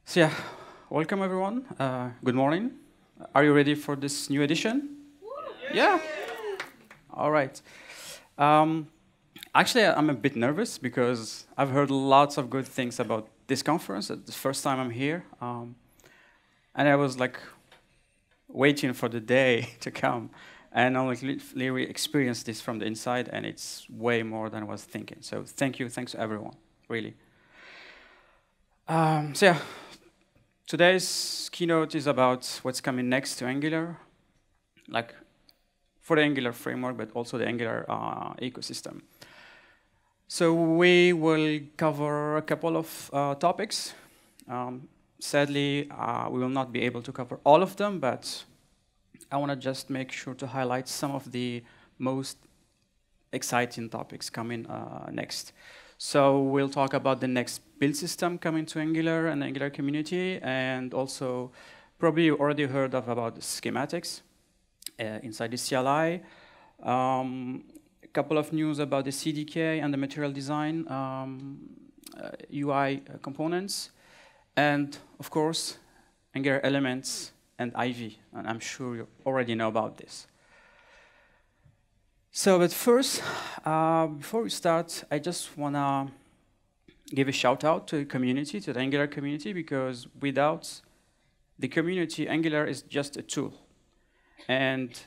So yeah, welcome everyone. Good morning. Are you ready for this new edition? Yeah. All right. Um, Actually, I'm a bit nervous because I've heard lots of good things about this conference. It's the first time I'm here, and I was like waiting for the day to come, and I like literally experienced this from the inside, and it's way more than I was thinking. So thank you, thanks to everyone, really. So yeah, today's keynote is about what's coming next to Angular, like for the Angular framework, but also the Angular ecosystem. So we will cover a couple of topics. Sadly, we will not be able to cover all of them, but I want to just make sure to highlight some of the most exciting topics coming next. So we'll talk about the next build system coming to Angular and Angular community, and also probably you already heard about schematics inside the CLI. A couple of news about the CDK and the material design UI components, and of course, Angular elements and Ivy, and I'm sure you already know about this. So, but first, before we start, I just want to give a shout out to the community, to the Angular community, because without the community, Angular is just a tool. And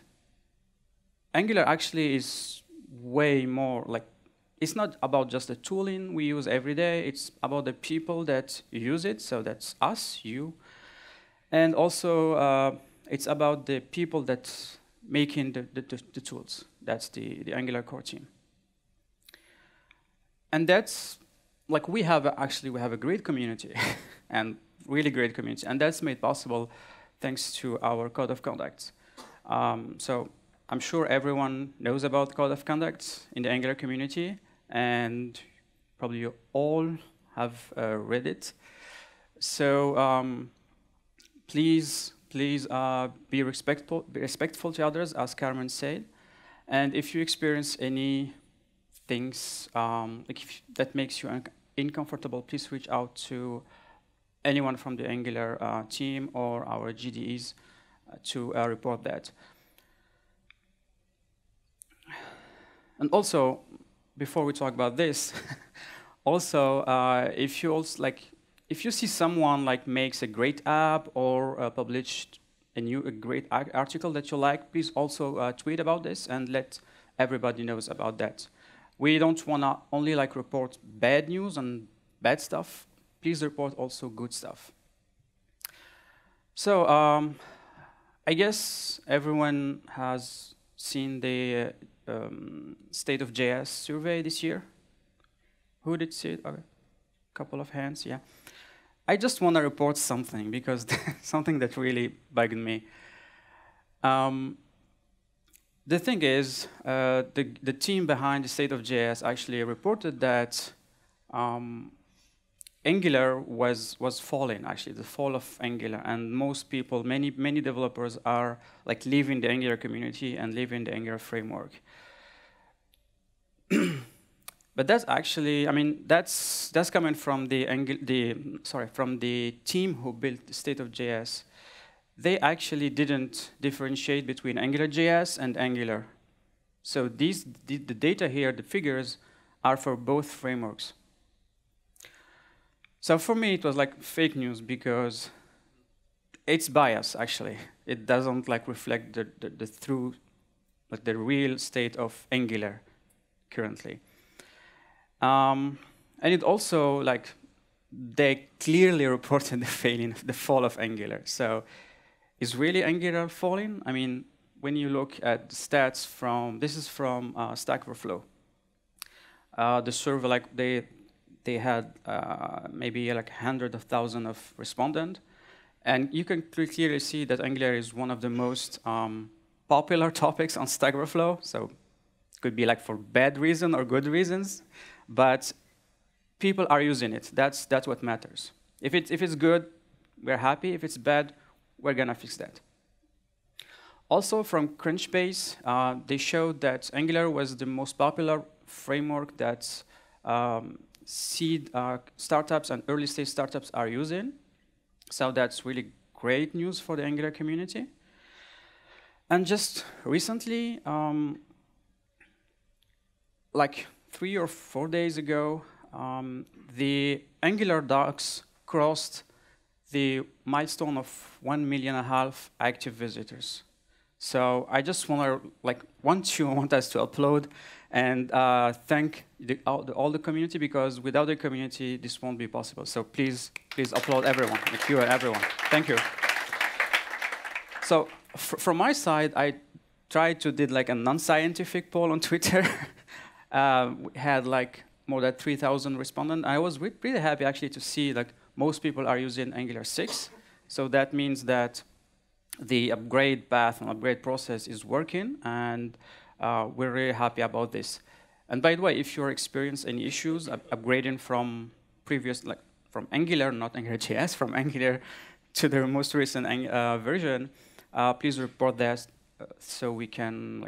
Angular actually is way more like, it's not about just the tooling we use every day, it's about the people that use it, so that's us, you. And also, it's about the people that making the tools. That's the Angular core team. And that's, like we have a great community, and really great community, and that's made possible thanks to our code of conduct. So I'm sure everyone knows about code of conduct in the Angular community, and probably you all have read it. So please be respectful to others, as Carmen said. And if you experience any things that makes you uncomfortable, please reach out to anyone from the Angular team or our GDEs to report that. And also, before we talk about this, also if you see someone makes a great app or published a great article that you like, please also tweet about this and let everybody knows about that. We don't want to only report bad news and bad stuff. Please report also good stuff. So I guess everyone has seen the State of JS survey this year. Who did see it? Okay. Couple of hands, yeah. I just want to report something because something that really bugged me. The thing is, the team behind the State of JS actually reported that Angular was falling, actually, the fall of Angular, and most people, many developers are leaving the Angular community and leaving the Angular framework. But that's actually, I mean, that's coming from from the team who built the State of JS. They actually didn't differentiate between AngularJS and Angular. So the data here, the figures, are for both frameworks. So for me, it was like fake news because it's bias, actually. It doesn't reflect the true, the real state of Angular currently. And it also, they clearly reported the fall of Angular. So is really Angular falling? I mean, when you look at the stats this is from Stack Overflow. The survey, they had maybe 100,000 of respondents. And you can clearly see that Angular is one of the most popular topics on Stack Overflow. So it could be for bad reason or good reasons. But people are using it. That's what matters. If it's good, we're happy. If it's bad, we're going to fix that. Also, from Crunchbase, they showed that Angular was the most popular framework that seed startups and early-stage startups are using. So that's really great news for the Angular community. And just recently, like 3 or 4 days ago, the Angular docs crossed the milestone of 1.5 million active visitors. So I just want us to upload and thank all the community, because without the community, this won't be possible. So please upload everyone, make you everyone. Thank you. So from my side, I tried to did like a non-scientific poll on Twitter. We had like more than 3,000 respondents. I was really happy actually to see like most people are using Angular 6. So that means that the upgrade path and upgrade process is working, and we're really happy about this. And by the way, if you're experiencing any issues upgrading from previous, like from Angular, not AngularJS, from Angular to the most recent version, please report that so we can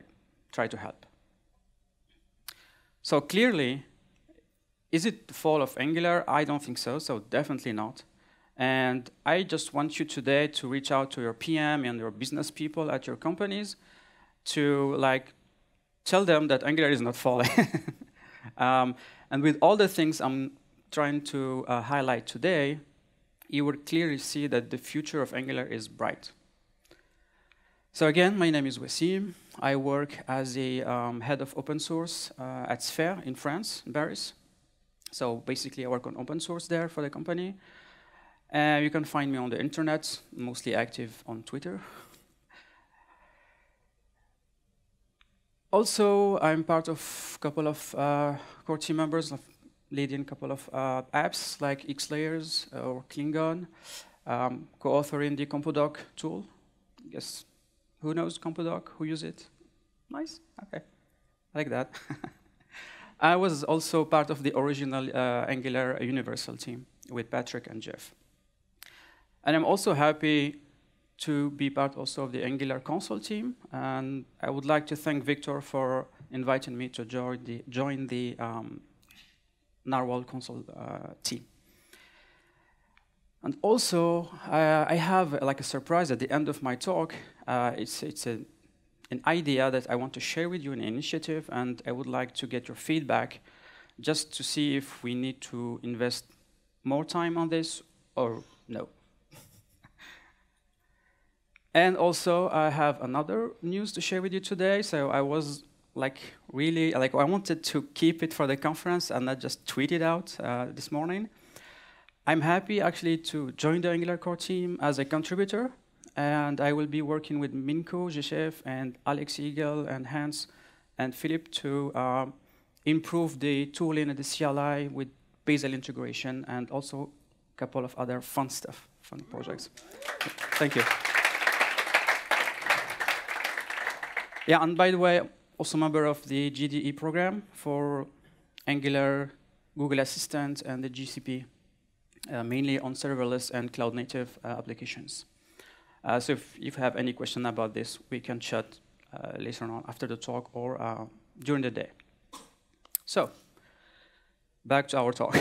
try to help. So clearly, is it the fall of Angular? I don't think so, so definitely not. And I just want you today to reach out to your PM and your business people at your companies to tell them that Angular is not falling. And with all the things I'm trying to highlight today, you will clearly see that the future of Angular is bright. So again, my name is Wassim. I work as a head of open source at SFEIR in France, in Paris. So basically, I work on open source there for the company. You can find me on the internet, mostly active on Twitter. Also, I'm part of a couple of core team members, leading a couple of apps like xlayers or Klingon, co-authoring the Compodoc tool. I guess, who knows Compodoc? Who use it? Nice, okay, I like that. I was also part of the original Angular Universal team with Patrick and Jeff. And I'm also happy to be part also of the Angular console team. And I would like to thank Victor for inviting me to join the Narwhal console team. And also, I have a surprise at the end of my talk. It's an idea that I want to share with you, an initiative, and I would like to get your feedback just to see if we need to invest more time on this or no. And also, I have another news to share with you today. So I was really, I wanted to keep it for the conference and not just tweet it out this morning. I'm happy actually to join the Angular core team as a contributor. And I will be working with Minko, Zhechev, and Alex Eagle, and Hans, and Philip to improve the tooling and the CLI with Bazel integration, and also a couple of other fun projects. Thank you. Yeah, and by the way, also a member of the GDE program for Angular, Google Assistant, and the GCP, mainly on serverless and cloud-native applications. So if you have any question about this, we can chat later on after the talk or during the day. So, back to our talk.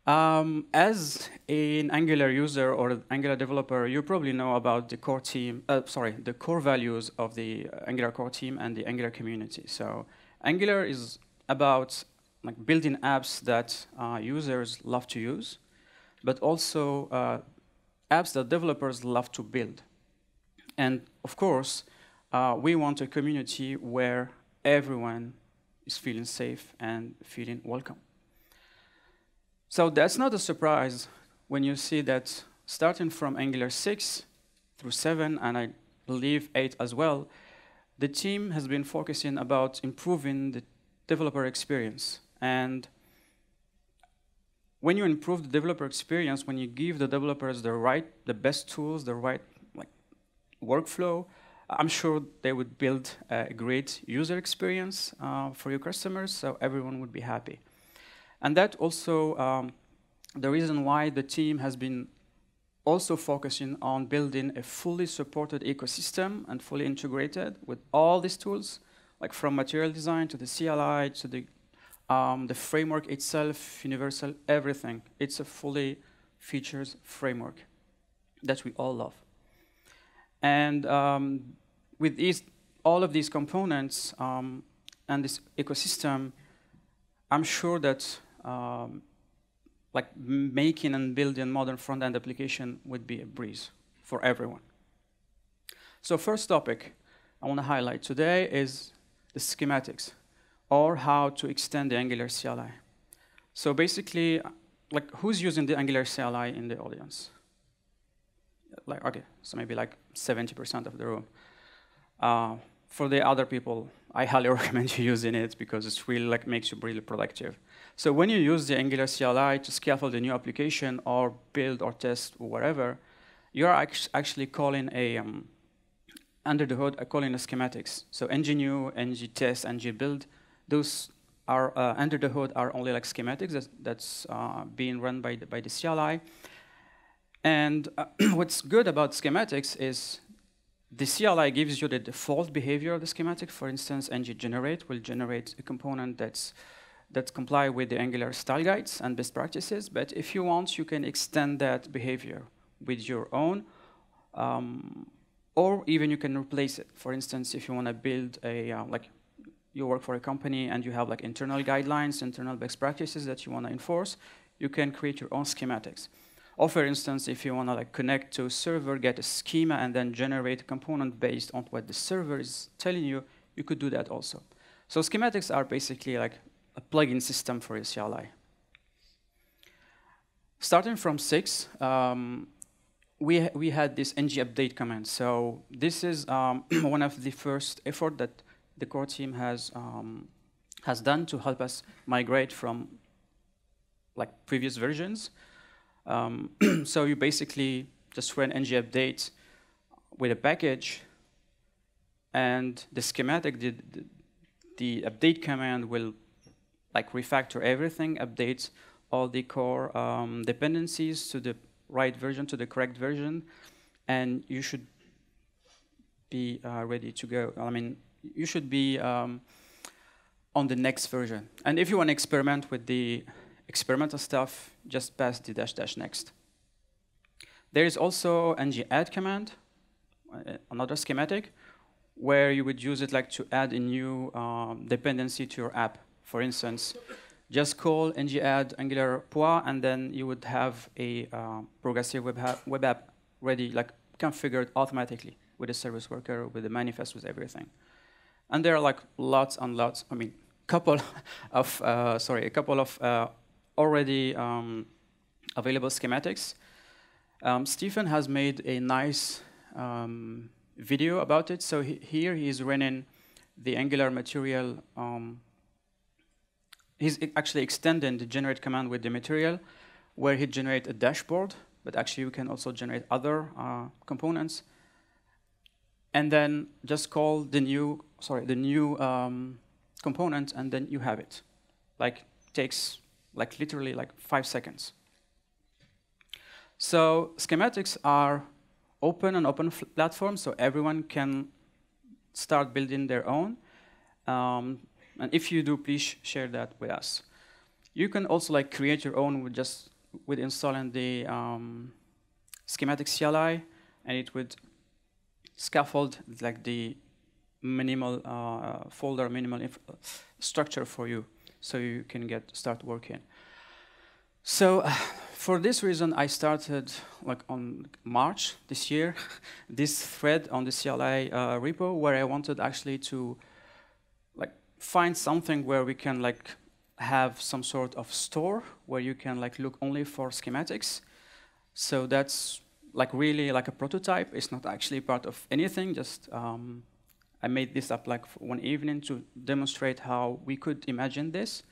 As an Angular user or an Angular developer, you probably know about the core team, the core values of the Angular core team and the Angular community. So Angular is about building apps that users love to use, but also apps that developers love to build. And of course, we want a community where everyone is feeling safe and feeling welcome. So that's not a surprise when you see that starting from Angular 6 through 7, and I believe 8 as well, the team has been focusing about improving the developer experience. And when you improve the developer experience, when you give the developers the best tools, the right workflow, I'm sure they would build a great user experience for your customers, so everyone would be happy. And that also the reason why the team has been also focusing on building a fully supported ecosystem and fully integrated with all these tools, like from material design to the CLI to the framework itself, universal, everything. It's a fully features framework that we all love. And with all of these components and this ecosystem, I'm sure that like making and building modern front-end application would be a breeze for everyone. So first topic I want to highlight today is the schematics, or how to extend the Angular CLI. So basically, like, who's using the Angular CLI in the audience? Like, okay, so maybe like 70% of the room. For the other people, I highly recommend you using it because it's really like makes you really productive. So when you use the Angular CLI to scaffold a new application or build or test or whatever, you are actually calling a under the hood, calling a schematics. So ng-new, ng-test, ng-build, those are under the hood are only like schematics that's being run by the CLI. And what's good about schematics is the CLI gives you the default behavior of the schematic. For instance, ng-generate will generate a component that comply with the Angular style guides and best practices. But if you want, you can extend that behavior with your own, or even you can replace it. For instance, if you want to build a like you work for a company and you have like internal guidelines, internal best practices that you want to enforce, you can create your own schematics. Or for instance, if you want to like connect to a server, get a schema, and then generate a component based on what the server is telling you, you could do that also. So schematics are basically like a plugin system for your CLI. Starting from 6, we had this ng-update command. So this is one of the first effort that the core team has done to help us migrate from like previous versions. So you basically just run ng-update with a package, and the schematic, the update command will like refactor everything, update all the core dependencies to the right version, to the correct version, and you should be ready to go. I mean, you should be on the next version. And if you want to experiment with the experimental stuff, just pass the -- next. There is also ng-add command, another schematic, where you would use it like to add a new dependency to your app. For instance, just call ng-add Angular POA, and then you would have a progressive web app ready, like configured automatically with a service worker, with the manifest, with everything. And there are like lots and lots. I mean, a couple of already available schematics. Stephen has made a nice video about it. So here he's running the Angular material. He's actually extending the generate command with the material, where he generates a dashboard, but actually you can also generate other components. And then just call the new component, and then you have it. Like takes like literally like 5 seconds. So schematics are open platform, so everyone can start building their own. And if you do, please share that with us. You can also like create your own with installing the schematic CLI, and it would scaffold like the minimal folder, minimal structure for you, so you can start working. So for this reason, I started like on March this year, this thread on the CLI repo, where I wanted actually to like find something where we can like have some sort of store where you can like look only for schematics. So that's like really like a prototype. It's not actually part of anything. Just I made this up like for one evening to demonstrate how we could imagine this.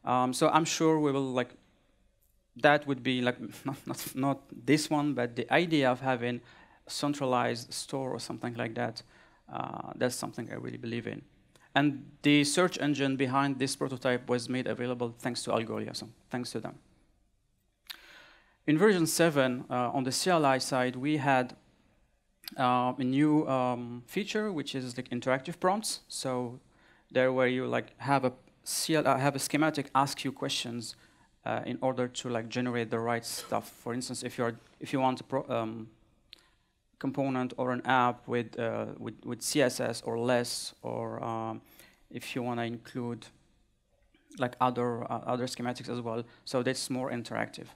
So I'm sure we will like. That would be like not this one, but the idea of having a centralized store or something like that. That's something I really believe in. And the search engine behind this prototype was made available thanks to Algolia, so thanks to them. In version 7, on the CLI side, we had a new feature, which is like interactive prompts. So there, where you like have a schematic ask you questions in order to like generate the right stuff. For instance, if you want a component or an app with CSS or less, or if you want to include like other schematics as well, so that's more interactive.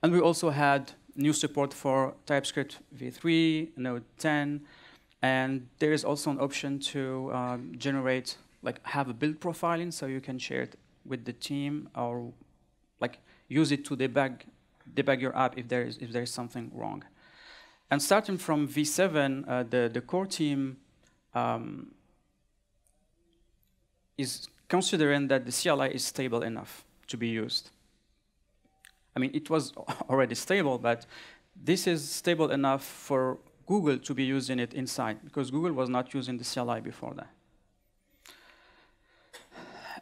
And we also had new support for TypeScript v3, Node 10, and there is also an option to generate, like have a build profiling, so you can share it with the team or like use it to debug your app if there is something wrong. And starting from v7, the core team is considering that the CLI is stable enough to be used. I mean, it was already stable, but this is stable enough for Google to be using it inside, because Google was not using the CLI before that.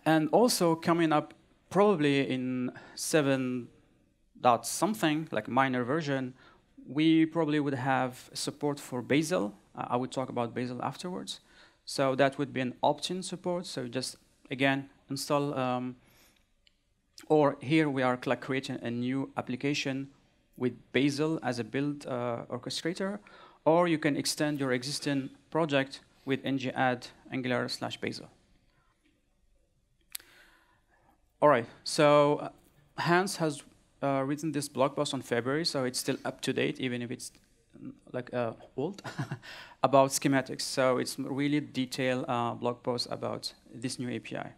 And also coming up probably in 7 dot something, like minor version, we probably would have support for Bazel. I would talk about Bazel afterwards. So that would be an opt-in support. So just, again, install, or here we are creating a new application with Bazel as a build orchestrator, or you can extend your existing project with ng-add angular/Bazel. All right, so Hans has written this blog post on February, so it's still up to date, even if it's like old, about schematics. So it's really detailed blog post about this new API.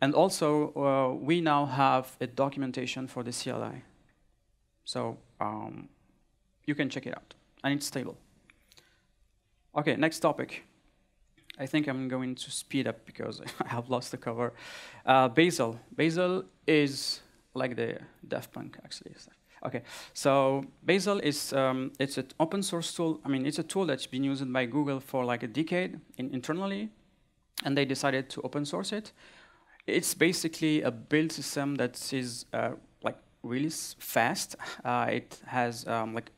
And also, we now have a documentation for the CLI. So you can check it out, and it's stable. Okay, next topic. I think I'm going to speed up because I have lost the cover. Bazel. Bazel is like the Daft Punk, actually. Okay, so Bazel is it's an open source tool. I mean, it's a tool that's been used by Google for like a decade internally, and they decided to open source it. It's basically a build system that is like really fast. It has like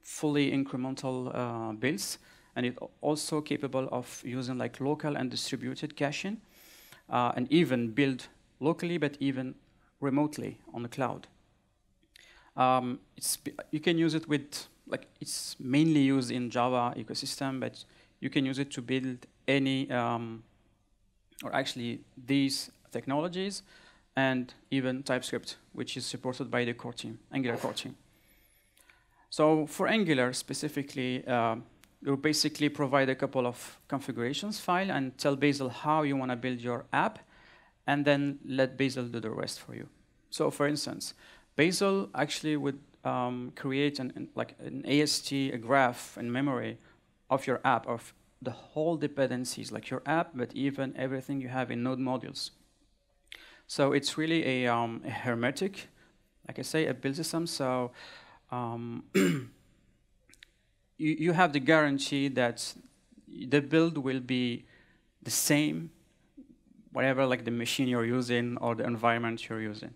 fully incremental builds, and it's also capable of using like local and distributed caching, and even build locally, but even remotely on the cloud. You can use it with, like, it's mainly used in Java ecosystem, but you can use it to build any, or actually these technologies, and even TypeScript, which is supported by the core team, Angular core team. So for Angular specifically, you basically provide a couple of configurations file and tell Bazel how you want to build your app, and then let Bazel do the rest for you. So for instance, Bazel actually would create an AST, a graph in memory of your app, of the whole dependencies, like your app, but even everything you have in node modules. So it's really a hermetic, like I say, a build system. So you have the guarantee that the build will be the same, whatever like the machine you're using or the environment you're using.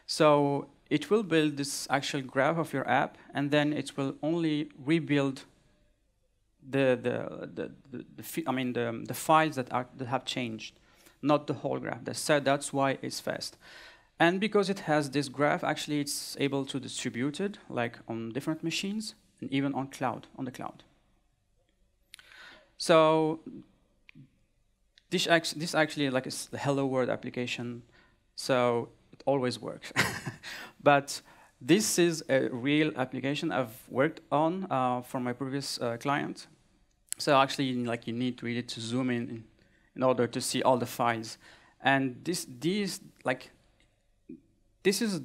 So it will build this actual graph of your app, and then it will only rebuild the files that have changed, not the whole graph. That's why it's fast. And because it has this graph, actually it's able to distribute it like on different machines and even on the cloud. So this actually like is the Hello World application, so it always works. But this is a real application I've worked on for my previous client. So actually, like, you need really to zoom in order to see all the files. And this is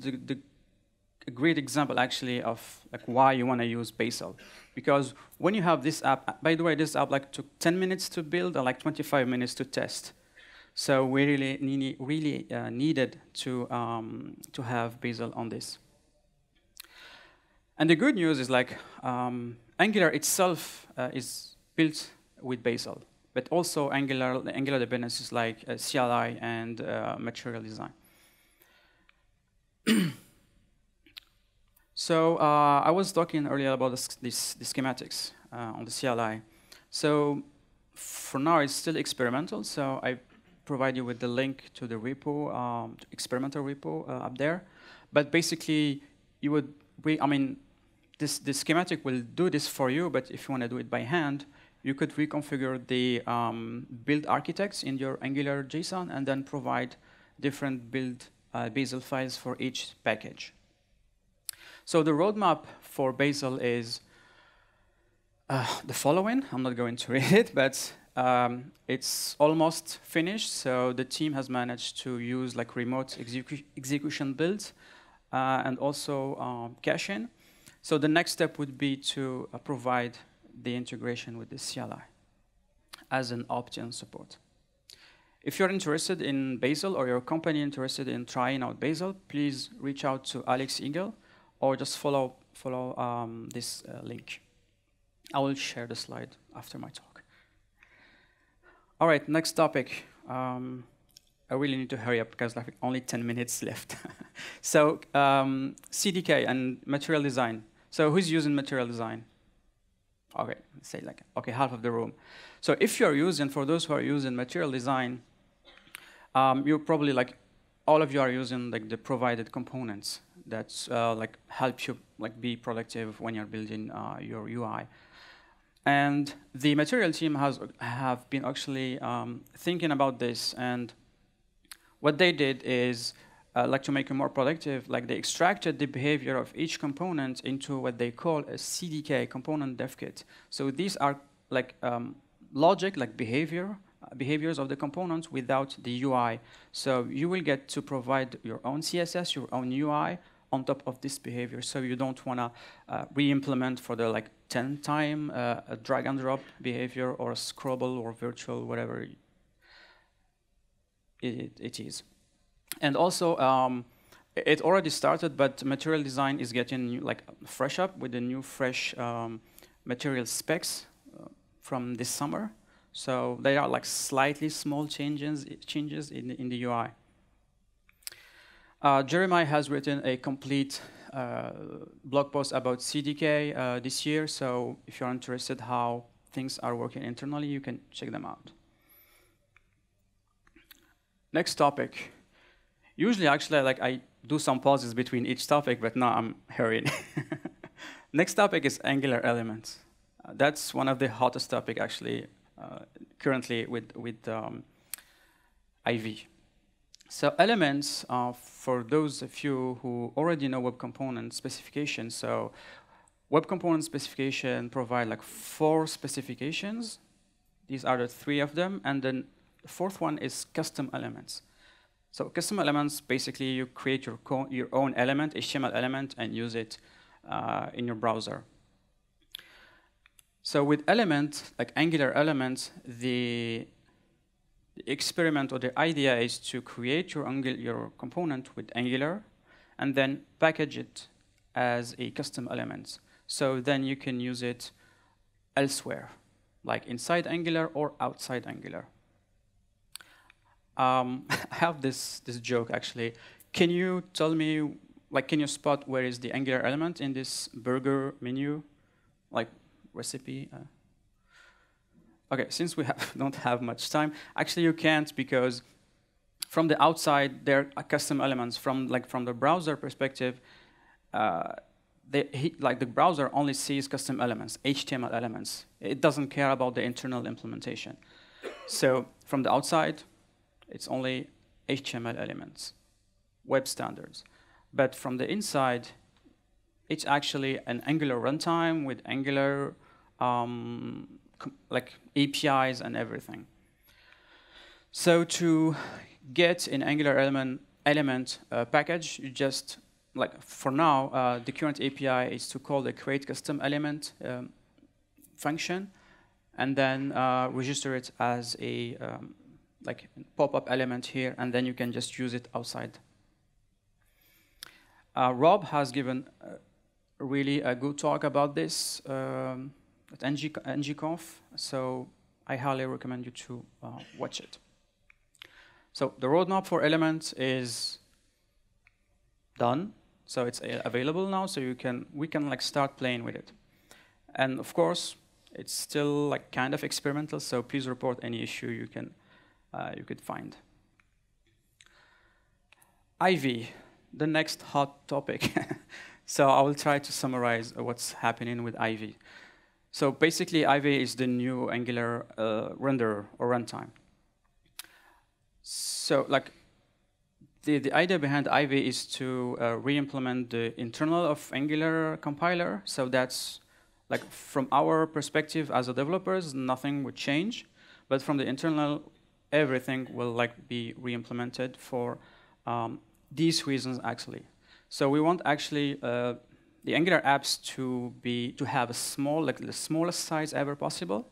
a great example actually of like why you want to use Bazel. Because when you have this app, by the way, this app like took 10 minutes to build and like 25 minutes to test. So we really needed to have Bazel on this. And the good news is like Angular itself is built with Bazel, but also the Angular dependencies like CLI and material design. So I was talking earlier about the schematics on the CLI. So for now, it's still experimental. So I provide you with the link to the repo, experimental repo up there. But basically, you would, I mean, this schematic will do this for you, but if you want to do it by hand, you could reconfigure the build architects in your Angular JSON and then provide different build Bazel files for each package. So the roadmap for Bazel is the following. I'm not going to read it, but it's almost finished. So the team has managed to use like remote execution builds and also caching. So the next step would be to provide the integration with the CLI as an opt-in support. If you're interested in Bazel or your company interested in trying out Bazel, please reach out to Alex Eagle or just follow this link. I will share the slide after my talk. All right, next topic. I really need to hurry up because I have only 10 minutes left. So CDK and material design. So who's using material design? Okay, let's say like, okay, half of the room. So if you're using, for those who are using material design, you're probably like, all of you are using like the provided components that like help you like be productive when you're building your UI. And the material team have been actually thinking about this, and what they did is like to make it more productive, like they extracted the behavior of each component into what they call a CDK, component dev kit. So these are like logic, like behaviors of the components without the UI. So you will get to provide your own CSS, your own UI on top of this behavior. So you don't want to re-implement for the like 10th time a drag and drop behavior or a scroll or virtual, whatever it is. And also, it already started, but material design is getting new, like fresh up with the new fresh material specs from this summer. So they are like slightly small changes in the UI. Jeremiah has written a complete blog post about CDK this year. So if you're interested how things are working internally, you can check them out. Next topic. Usually, actually, like I do some pauses between each topic, but now I'm hurrying. Next topic is Angular elements. That's one of the hottest topic actually currently with IV. So elements, for those of you who already know web component specification, so web component specification provide like 4 specifications. These are the 3 of them, and then the 4th one is custom elements. So custom elements, basically you create your own element, HTML element, and use it in your browser. So with element, like Angular elements, the experiment or the idea is to create your component with Angular and then package it as a custom element. So then you can use it elsewhere, like inside Angular or outside Angular. I have this joke actually. Can you tell me, like, can you spot where is the Angular element in this burger menu, like recipe? Okay, since we don't have much time, actually you can't, because from the outside there are custom elements. From the browser perspective, like the browser only sees custom elements, HTML elements. It doesn't care about the internal implementation. So from the outside, it's only HTML elements, web standards. But from the inside, it's actually an Angular runtime with Angular like APIs and everything. So to get an Angular element package, you just, like for now, the current API is to call the create custom element function, and then register it as a like pop-up element here, and then you can just use it outside. Rob has given really a good talk about this at ngconf, so I highly recommend you to watch it. So the roadmap for elements is done, so it's available now, so we can like start playing with it. And of course, it's still like kind of experimental, so please report any issue you could find. IV. the next hot topic. So I will try to summarize what's happening with Ivy. So basically, Ivy is the new Angular renderer or runtime. So like the idea behind Ivy is to re-implement the internal of Angular compiler. So that's like from our perspective as a developers, nothing would change, but from the internal, everything will like be re-implemented for these reasons actually. So we want actually the Angular apps to have a small, like the smallest size ever possible,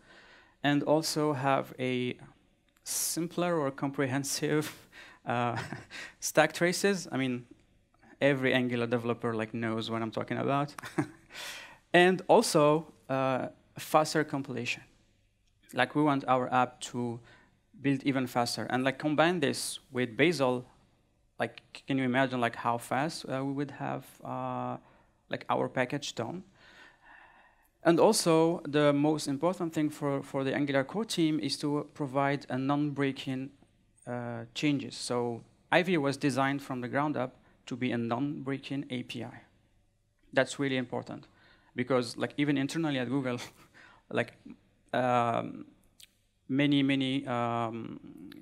and also have a simpler or comprehensive stack traces. I mean, every Angular developer like knows what I'm talking about. And also faster compilation. Like we want our app to build even faster, and like combine this with Bazel. Like, can you imagine like how fast we would have like our package done? And also, the most important thing for the Angular core team is to provide a non-breaking changes. So Ivy was designed from the ground up to be a non-breaking API. That's really important, because like even internally at Google, like many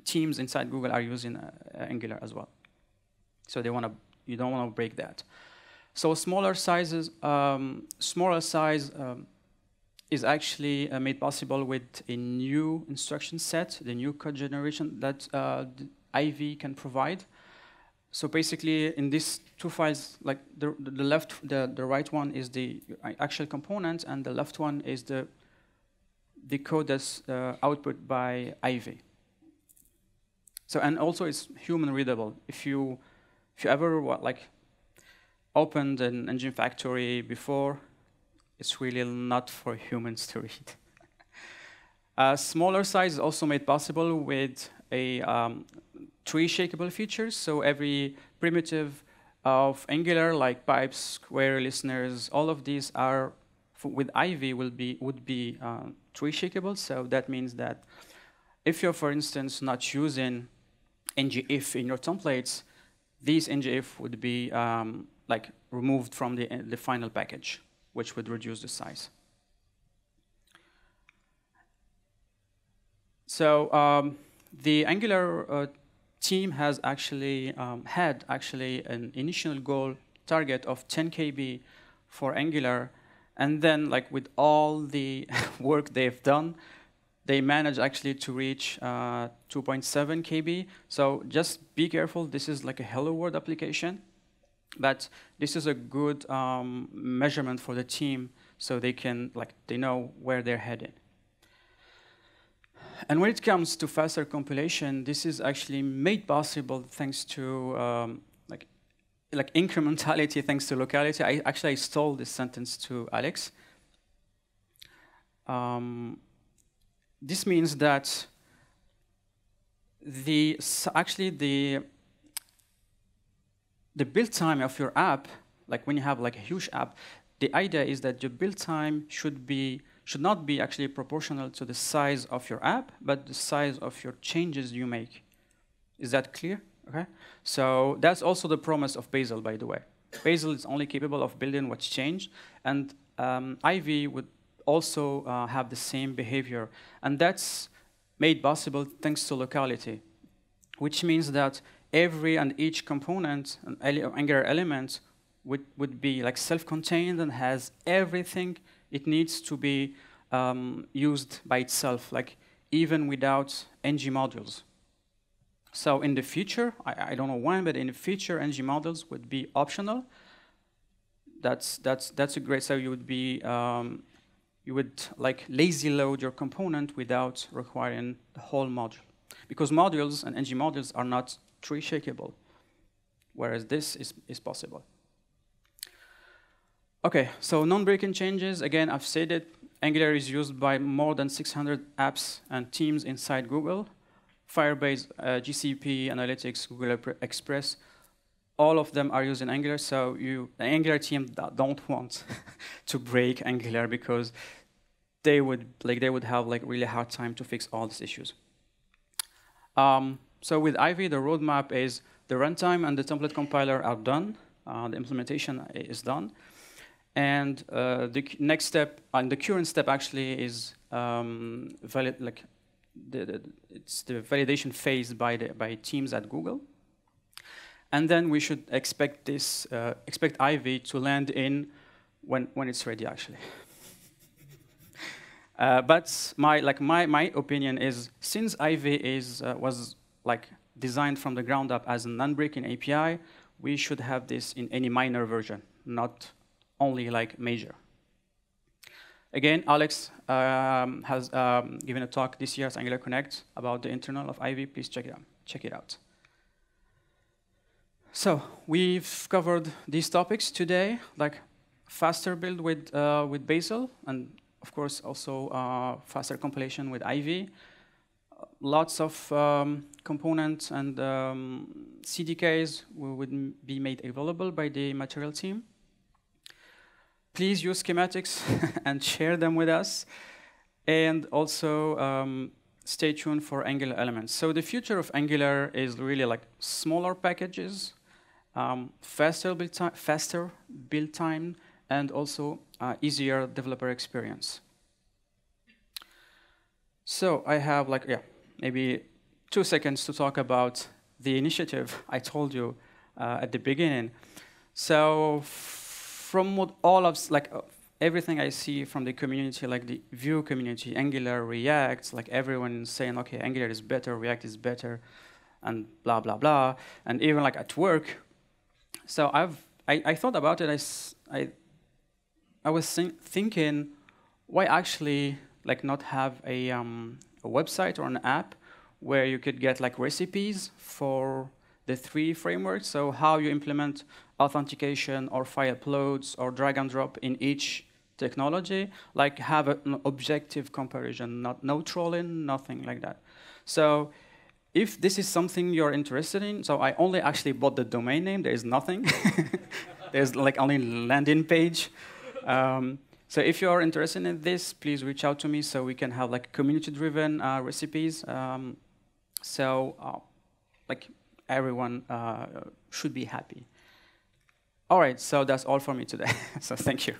teams inside Google are using Angular as well. So you don't want to break that. So smaller size is actually made possible with a new instruction set, the new code generation that Ivy can provide. So basically, in these two files, like the right one is the actual component, and the left one is the code that's output by Ivy. So, and also it's human readable. If you ever like opened an engine factory before, it's really not for humans to read. Smaller size is also made possible with a tree shakeable features. So every primitive of Angular, like pipes, square, listeners, all of these are with Ivy would be tree shakeable. So that means that if you're, for instance, not using ngif in your templates, these ngif would be like removed from the final package, which would reduce the size. So the Angular team has actually had an initial goal target of 10 KB for Angular, and then like with all the work they've done, they managed actually to reach 2.7 KB. So just be careful. This is like a Hello World application, but this is a good measurement for the team, so they know where they're headed. And when it comes to faster compilation, this is actually made possible thanks to like incrementality, thanks to locality. I stole this sentence to Alex. This means that the build time of your app, like when you have like a huge app, the idea is that your build time should not be actually proportional to the size of your app, but the size of your changes you make. Is that clear? Okay. So that's also the promise of Bazel, by the way. Bazel is only capable of building what's changed, and Ivy would also have the same behavior, and that's made possible thanks to locality, which means that every and each component, an Angular element, would be like self-contained and has everything it needs to be used by itself, like even without ng modules. So in the future, I don't know when, but in the future, ng modules would be optional. That's a great. So you would like lazy load your component without requiring the whole module, because modules and ng modules are not tree shakeable, whereas this is possible. Okay, so non-breaking changes. Again, I've said it. Angular is used by more than 600 apps and teams inside Google. Firebase, GCP, Analytics, Google Express, all of them are using Angular. So the Angular team don't want to break Angular, because they would have like really hard time to fix all these issues. So with Ivy, the roadmap is The runtime and the template compiler are done. The implementation is done. And the next step, and the current step actually is it's the validation phase by teams at Google. And then we should expect this, expect Ivy to land in when it's ready, actually. But my opinion is, since Ivy was designed from the ground up as a non-breaking API, we should have this in any minor version, not only major. Again, Alex has given a talk this year at Angular Connect about the internal of Ivy. Please check it out. So we've covered these topics today, like faster build with Bazel, and of course also faster compilation with Ivy. Lots of components and CDKs would be made available by the material team. Please use schematics and share them with us. And also stay tuned for Angular elements. So the future of Angular is really like smaller packages, faster build time, and also easier developer experience. So I have maybe 2 seconds to talk about the initiative I told you at the beginning. So from what all of everything I see from the community, like the Vue community, Angular, React, everyone saying, okay, Angular is better, React is better, and blah blah blah, and even at work. So I thought about it. I was thinking, why actually not have a website or an app where you could get recipes for the 3 frameworks? So how you implement authentication or file uploads or drag and drop in each technology, have an objective comparison, no trolling, nothing like that. So if this is something you're interested in, so I only actually bought the domain name, there is nothing. There's only landing page. So if you're interested in this, please reach out to me so we can have community-driven recipes. Everyone should be happy. All right, so that's all for me today. So thank you.